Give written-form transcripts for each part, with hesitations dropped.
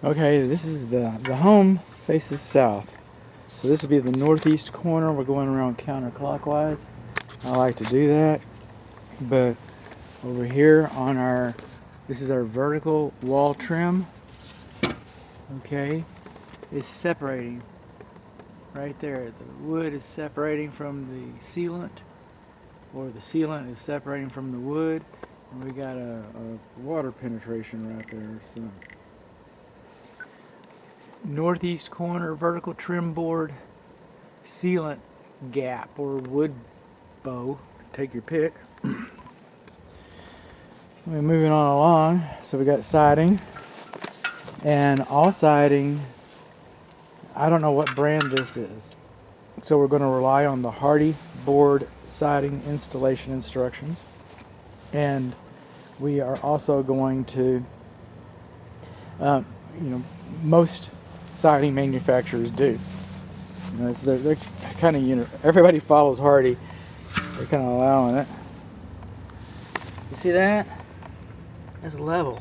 Okay, this is the home faces south. So this would be the northeast corner. We're going around counterclockwise. I like to do that. But over here on this is our vertical wall trim. Okay, it's separating right there. The wood is separating from the sealant, or the sealant is separating from the wood. And we got a water penetration right there. So northeast corner vertical trim board sealant gap or wood bow, take your pick. We're moving on along. So we got siding, and all siding, I don't know what brand this is, so we're going to rely on the Hardy board siding installation instructions. And we are also going to most siding manufacturers do. They're kind of everybody follows Hardy. They're kind of allowing it. You see that? That's level.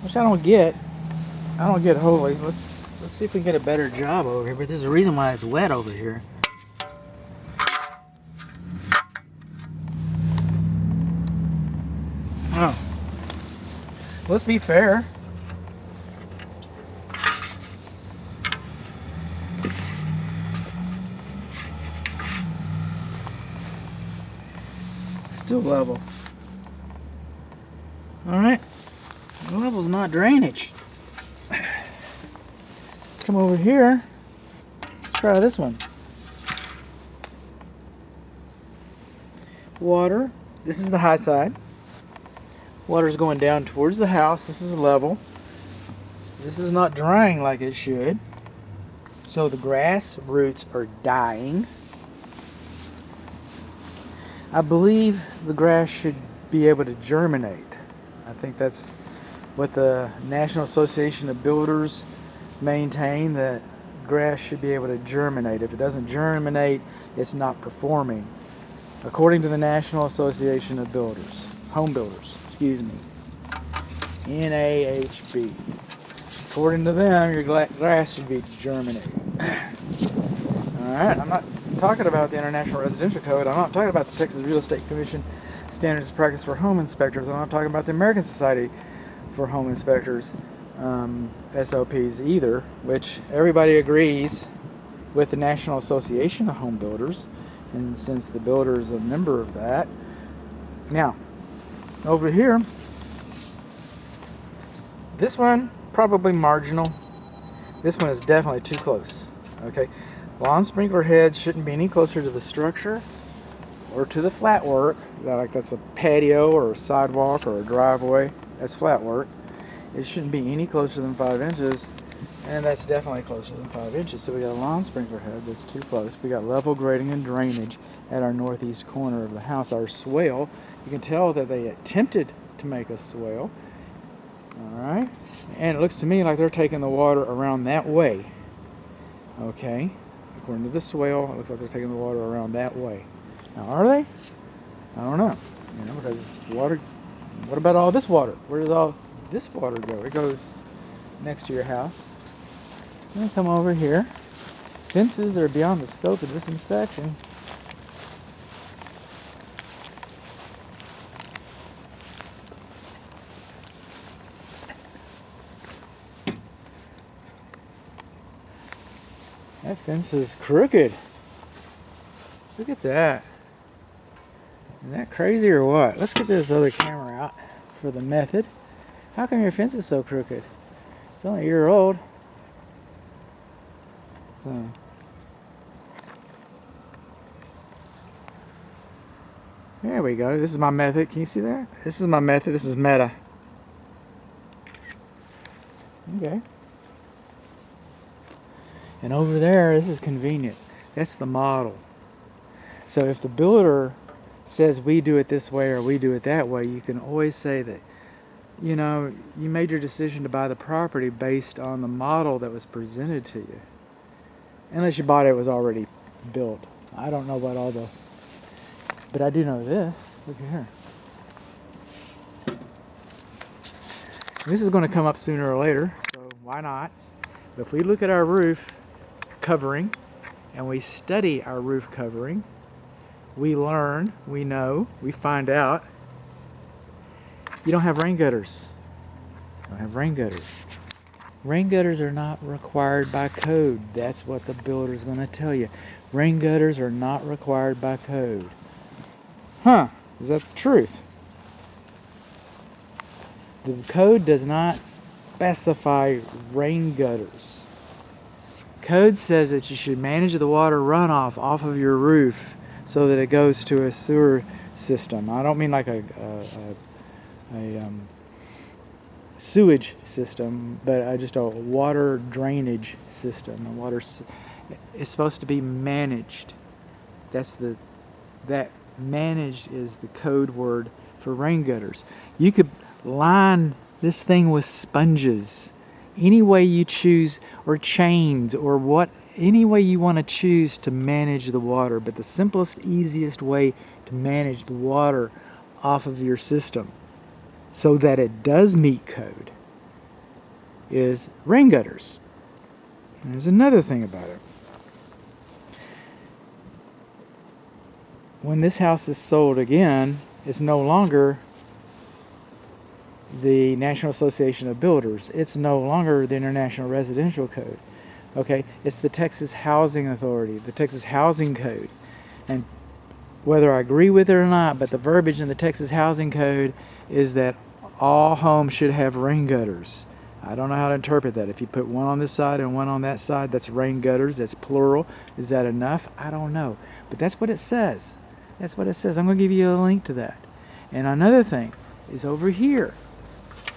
Which I don't get. Holy. Let's see if we can get a better job over here. But there's a reason why it's wet over here. Oh. Let's be fair. Still level. Alright. The level's not drainage. Come over here. Let's try this one. Water. This is the high side. Water's going down towards the house. This is level. This is not drying like it should. So the grass roots are dying. I believe the grass should be able to germinate. I think that's what the National Association of Builders maintain, that grass should be able to germinate. If it doesn't germinate, it's not performing. According to the National Association of Home Builders, excuse me, NAHB. According to them, your grass should be germinating. Alright, I'm not talking about the International Residential Code. I'm not talking about the Texas Real Estate Commission Standards of Practice for Home Inspectors. I'm not talking about the American Society for Home Inspectors SOPs either, which everybody agrees with the National Association of Home Builders, and since the builder is a member of that. Now, over here, this one probably marginal. This one is definitely too close. Okay, lawn sprinkler heads shouldn't be any closer to the structure or to the flat work. Like that's a patio or a sidewalk or a driveway. That's flat work. It shouldn't be any closer than 5 inches, and that's definitely closer than 5 inches. So we got a lawn sprinkler head that's too close. We got level grading and drainage at our northeast corner of the house. Our swale, you can tell that they attempted to make a swale. Alright, and it looks to me like they're taking the water around that way. Okay, according to the swale, it looks like they're taking the water around that way. Now, are they? I don't know. Because water, what about all this water? Where does all this water go? It goes next to your house. I'm going to come over here. Fences are beyond the scope of this inspection. That fence is crooked. Look at that. Is that crazy or what? Let's get this other camera out for the method. How come your fence is so crooked? It's only a year old. There we go. This is my method. Can you see that? This is my method. This is meta. Okay. And over there, this is convenient. That's the model. So if the builder says we do it this way or we do it that way, you can always say that, you made your decision to buy the property based on the model that was presented to you. Unless you bought it was already built. I don't know about but I do know this. Look at here. This is going to come up sooner or later, so why not? If we look at our roof covering and we study our roof covering, we learn, we know, we find out you don't have rain gutters. You don't have rain gutters. Rain gutters are not required by code. That's what the builder is going to tell you. Rain gutters are not required by code. Huh, is that the truth? The code does not specify rain gutters. Code says that you should manage the water runoff off of your roof so that it goes to a sewer system. I don't mean like a sewage system, but just a water drainage system. It's supposed to be managed. That managed is the code word for rain gutters. You could line this thing with sponges any way you choose, or chains, or any way you want to choose to manage the water, but the simplest, easiest way to manage the water off of your system so that it does meet code is rain gutters. And there's another thing about it. When this house is sold again, it's no longer the National Association of Builders. It's no longer the International Residential Code. Okay, it's the Texas Housing Authority, the Texas Housing Code. And whether I agree with it or not, but the verbiage in the Texas Housing Code is that all homes should have rain gutters. I don't know how to interpret that. If you put one on this side and one on that side, that's rain gutters. That's plural. Is that enough? I don't know. But that's what it says. That's what it says. I'm going to give you a link to that. And another thing is over here.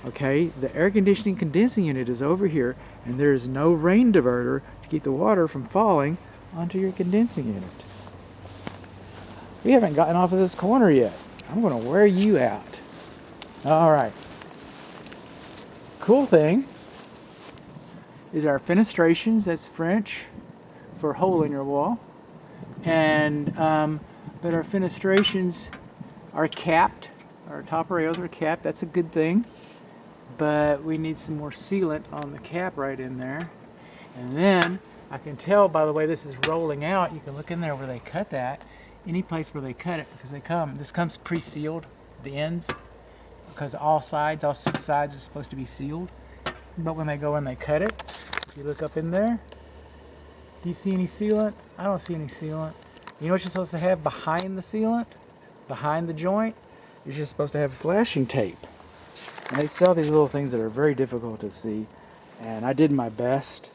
Okay, the air conditioning condensing unit is over here, and there is no rain diverter to keep the water from falling onto your condensing unit. We haven't gotten off of this corner yet. I'm going to wear you out. All right. Cool thing is our fenestrations. That's French for hole in your wall. And but our fenestrations are capped. Our top rails are capped. That's a good thing. But we need some more sealant on the cap right in there. And then I can tell by the way this is rolling out, you can look in there where they cut that. Any place where they cut it, because this comes pre-sealed, the ends, because all 6 sides are supposed to be sealed. But when they go and they cut it, if you look up in there, do you see any sealant? I don't see any sealant. You know what you're supposed to have behind the sealant? Behind the joint? You're just supposed to have flashing tape. And they sell these little things that are very difficult to see, and I did my best,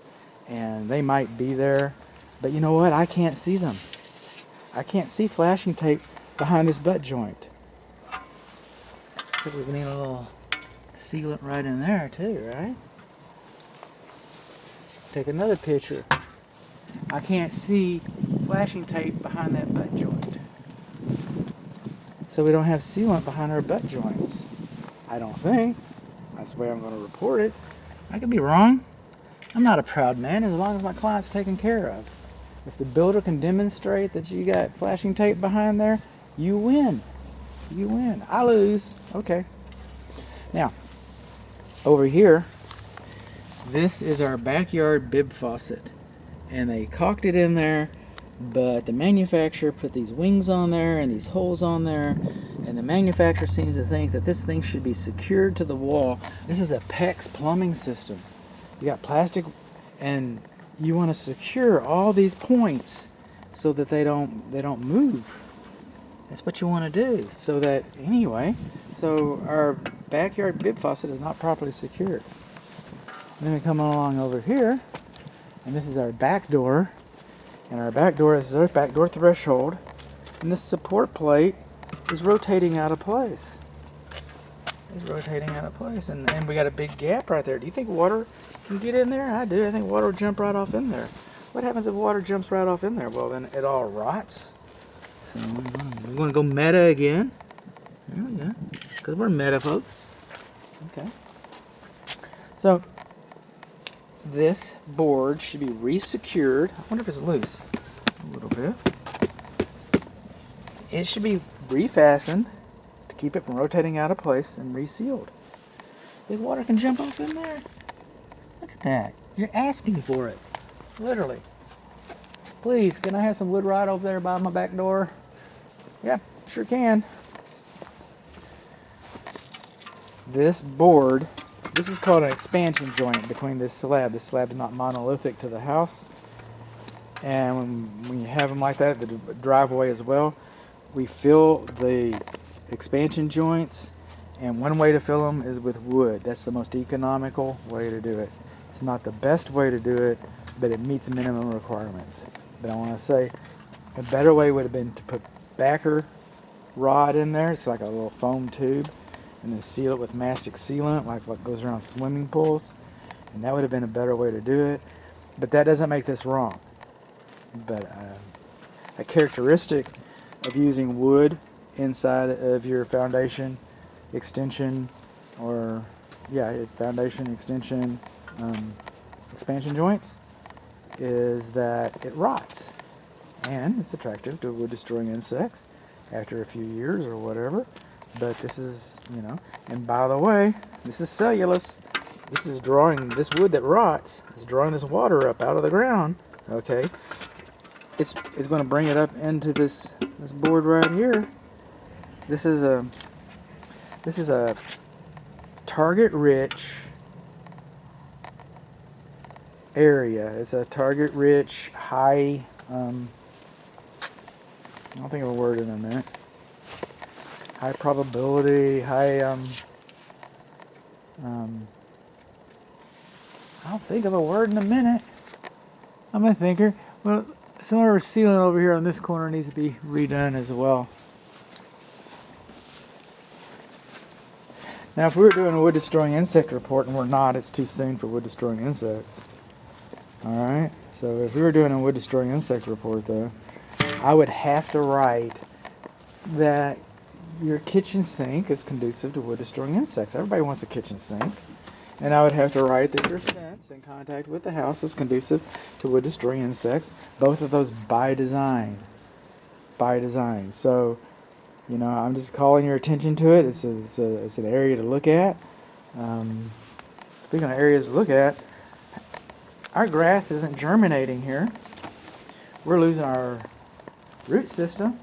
and they might be there, but you know what? I can't see them. I can't see flashing tape behind this butt joint. I think we need a little sealant right in there too, right? Take another picture. I can't see flashing tape behind that butt joint. So we don't have sealant behind our butt joints. I don't think. That's the way I'm going to report it. I could be wrong. I'm not a proud man as long as my client's taken care of. If the builder can demonstrate that you got flashing tape behind there, you win. You win. I lose. Okay. Now, over here, this is our backyard bib faucet. And they caulked it in there, but the manufacturer put these wings on there and these holes on there. And the manufacturer seems to think that this thing should be secured to the wall. This is a PEX plumbing system. You got plastic, and you want to secure all these points so that they don't move. That's what you want to do. So that anyway, so our backyard bib faucet is not properly secured. And then we come along over here, and this is our back door, and our back door is our back door threshold, and this support plate is rotating out of place. It's rotating out of place, and we got a big gap right there. Do you think water can get in there? I do. I think water will jump right off in there. What happens if water jumps right off in there? Well, then it all rots. So we want to go meta again. Oh yeah, because we're meta folks. Okay. So this board should be re-secured. I wonder if it's loose a little bit. It should be refastened to keep it from rotating out of place and resealed. The water can jump up in there. Look at that. You're asking for it. Literally. Please, can I have some wood rot over there by my back door? Yeah, sure can. This board, this is called an expansion joint between this slab. This slab is not monolithic to the house. And when you have them like that, the driveway as well, we fill the expansion joints, and one way to fill them is with wood. That's the most economical way to do it. It's not the best way to do it, but it meets minimum requirements. But I want to say a better way would have been to put backer rod in there. It's like a little foam tube, and then seal it with mastic sealant, like what goes around swimming pools. And that would have been a better way to do it. But that doesn't make this wrong. But a characteristic of using wood inside of your foundation extension, or foundation extension expansion joints, is that it rots, and it's attractive to wood destroying insects after a few years or whatever. But this is, and by the way, this is cellulose. This wood that rots is drawing this water up out of the ground. Okay, it's going to bring it up into this board right here. This is a target rich area. It's a target rich high I'll think of a word in a minute. High probability, I'll think of a word in a minute. I'm a thinker. Well, some of our sealant over here on this corner needs to be redone as well. Now, if we were doing a wood destroying insect report, and we're not, it's too soon for wood destroying insects. Alright, so if we were doing a wood destroying insect report though, I would have to write that your kitchen sink is conducive to wood destroying insects. Everybody wants a kitchen sink. And I would have to write that your fence in contact with the house is conducive to wood destroying insects. Both of those by design. By design. So, I'm just calling your attention to it. It's an area to look at. Speaking of areas to look at, our grass isn't germinating here. We're losing our root system.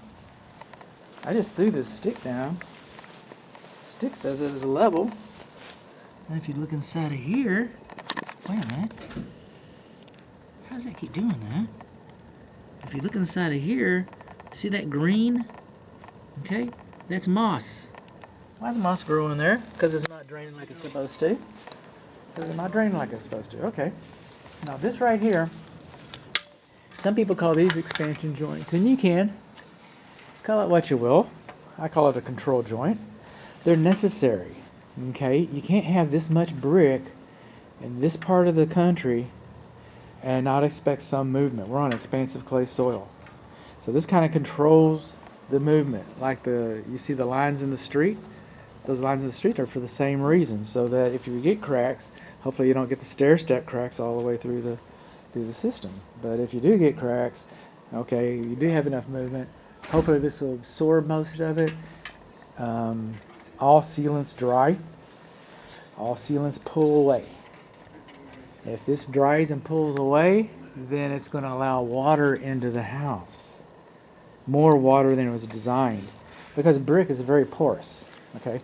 I just threw this stick down. The stick says it is level. And if you look inside of here, wait a minute. How does that keep doing that? If you look inside of here, see that green? Okay, that's moss. Why is moss growing there? Because it's not draining like it's supposed to. Because it's not draining like it's supposed to. Okay. Now this right here, some people call these expansion joints, and you can call it what you will. I call it a control joint. They're necessary. Okay, you can't have this much brick in this part of the country and not expect some movement. We're on expansive clay soil, so this kind of controls the movement. Like you see the lines in the street. Those lines in the street are for the same reason, so that if you get cracks, hopefully you don't get the stair step cracks all the way through the system. But if you do get cracks, okay, you do have enough movement. Hopefully this will absorb most of it. All sealants dry. All sealants pull away. If this dries and pulls away, then it's going to allow water into the house. More water than it was designed. Because brick is very porous. Okay?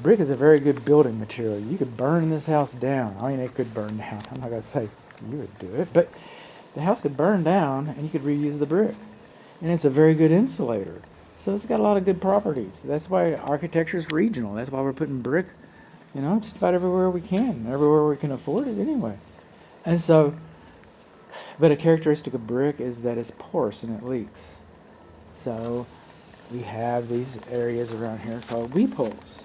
Brick is a very good building material. You could burn this house down. I mean, it could burn down. I'm not going to say you would do it. But the house could burn down and you could reuse the brick. And it's a very good insulator. So it's got a lot of good properties. That's why architecture is regional. That's why we're putting brick, just about everywhere we can. Everywhere we can afford it anyway. And so, but a characteristic of brick is that it's porous and it leaks. So we have these areas around here called weep holes.